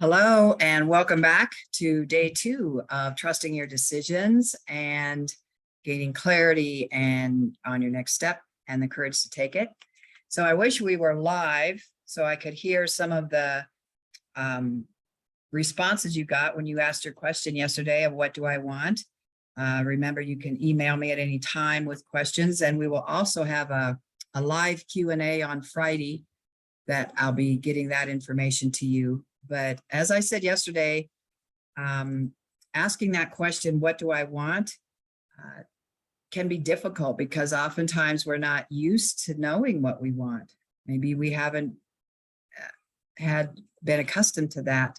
Hello, and welcome back to day 2 of trusting your decisions and gaining clarity and on your next step and the courage to take it. So I wish we were live so I could hear some of the responses you got when you asked your question yesterday of what do I want? Remember, you can email me at any time with questions, and we will also have a live Q&A on Friday that I'll be getting that information to you. But as I said yesterday, asking that question, what do I want, can be difficult because oftentimes we're not used to knowing what we want. Maybe we haven't been accustomed to that,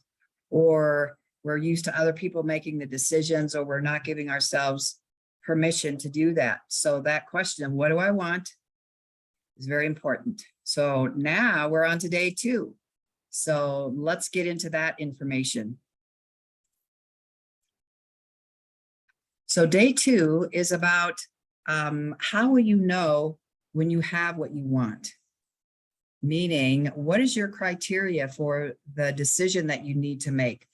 or we're used to other people making the decisions, or we're not giving ourselves permission to do that. So that question of what do I want is very important. So now we're on to day 2. So let's get into that information. So day 2 is about how will you know when you have what you want? Meaning, what is your criteria for the decision that you need to make?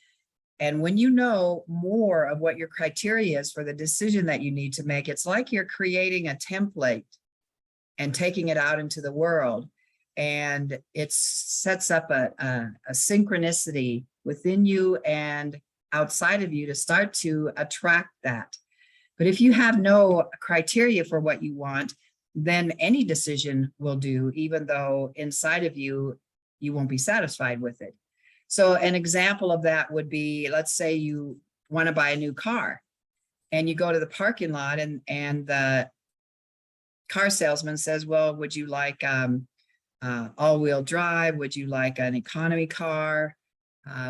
And when you know more of what your criteria is for the decision that you need to make, it's like you're creating a template and taking it out into the world. And it sets up a synchronicity within you and outside of you to start to attract that. But if you have no criteria for what you want, then any decision will do, even though inside of you, you won't be satisfied with it. So an example of that would be, let's say you want to buy a new car and you go to the parking lot and the car salesman says, well, would you like all-wheel drive? Would you like an economy car?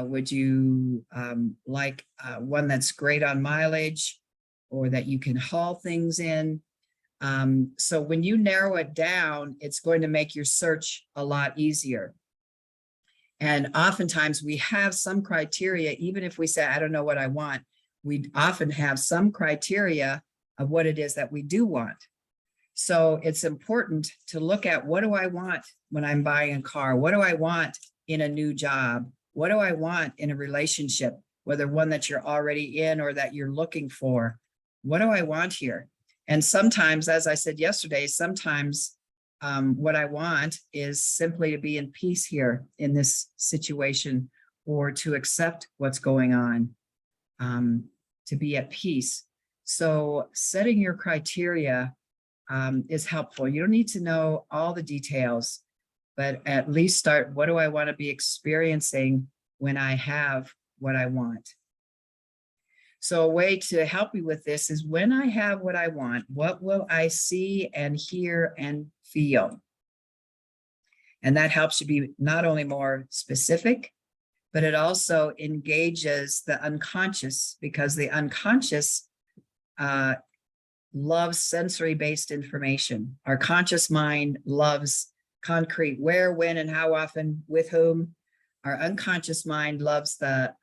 Would you like one that's great on mileage or that you can haul things in? So when you narrow it down, it's going to make your search a lot easier. And oftentimes we have some criteria, even if we say, I don't know what I want, we often have some criteria of what it is that we do want. So it's important to look at, what do I want when I'm buying a car? What do I want in a new job? What do I want in a relationship, whether one that you're already in or that you're looking for? What do I want here? And sometimes, as I said yesterday, sometimes what I want is simply to be in peace here in this situation, or to accept what's going on, to be at peace. So setting your criteria is helpful. You don't need to know all the details, but at least start, what do I want to be experiencing when I have what I want? So a way to help you with this is, when I have what I want, what will I see and hear and feel? And that helps you be not only more specific, but it also engages the unconscious, because the unconscious loves sensory-based information. Our conscious mind loves concrete where, when, and how often, with whom. Our unconscious mind loves the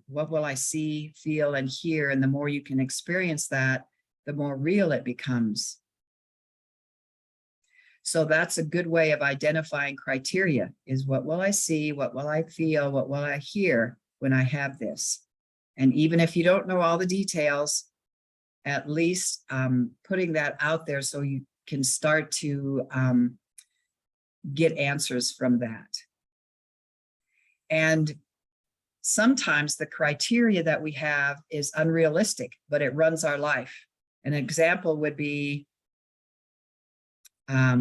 what will I see, feel, and hear. And the more you can experience that, the more real it becomes. So that's a good way of identifying criteria, is what will I see, what will I feel, what will I hear when I have this? And even if you don't know all the details, at least putting that out there so you can start to get answers from that. And sometimes the criteria that we have is unrealistic, but it runs our life. An example would be, I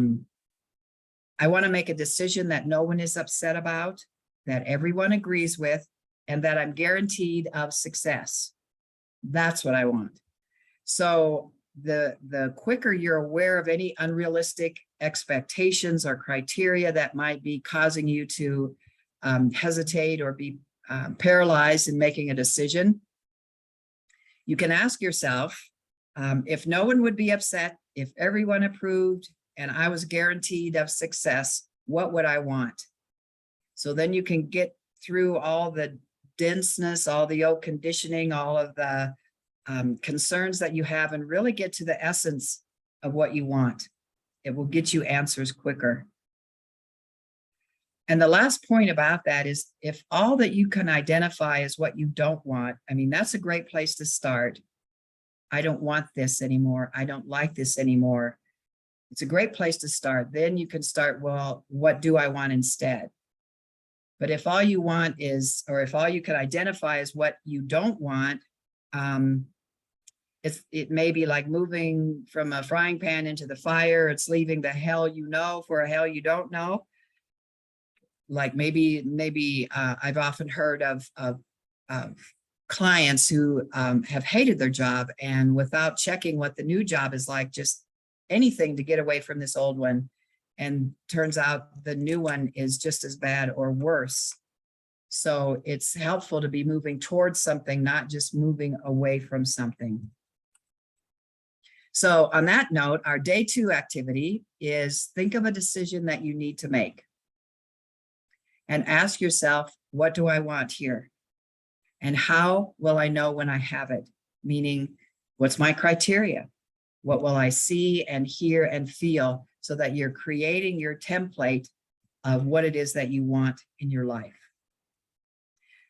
want to make a decision that no one is upset about, that everyone agrees with, and that I'm guaranteed of success. That's what I want. So the quicker you're aware of any unrealistic expectations or criteria that might be causing you to hesitate or be paralyzed in making a decision, you can ask yourself, if no one would be upset, if everyone approved, and I was guaranteed of success, what would I want? So then you can get through all the denseness, all the old conditioning, all of the concerns that you have, and really get to the essence of what you want. It will get you answers quicker. And the last point about that is if all that you can identify is what you don't want, I mean, that's a great place to start. I don't want this anymore. I don't like this anymore. It's a great place to start. Then you can start, well, what do I want instead? But if all you want is, or if all you can identify is what you don't want, it may be like moving from a frying pan into the fire. It's leaving the hell you know for a hell you don't know. Like maybe I've often heard of clients who have hated their job, and without checking what the new job is like, just anything to get away from this old one. And turns out the new one is just as bad or worse. So it's helpful to be moving towards something, not just moving away from something. So on that note, our day 2 activity is think of a decision that you need to make. And ask yourself, what do I want here? And how will I know when I have it? Meaning, what's my criteria? What will I see and hear and feel, so that you're creating your template of what it is that you want in your life?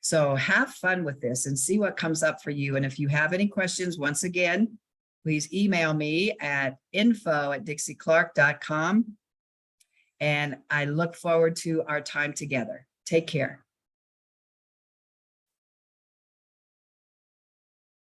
So have fun with this and see what comes up for you. And if you have any questions, once again, please email me at info@dixieclark.com. And I look forward to our time together. Take care.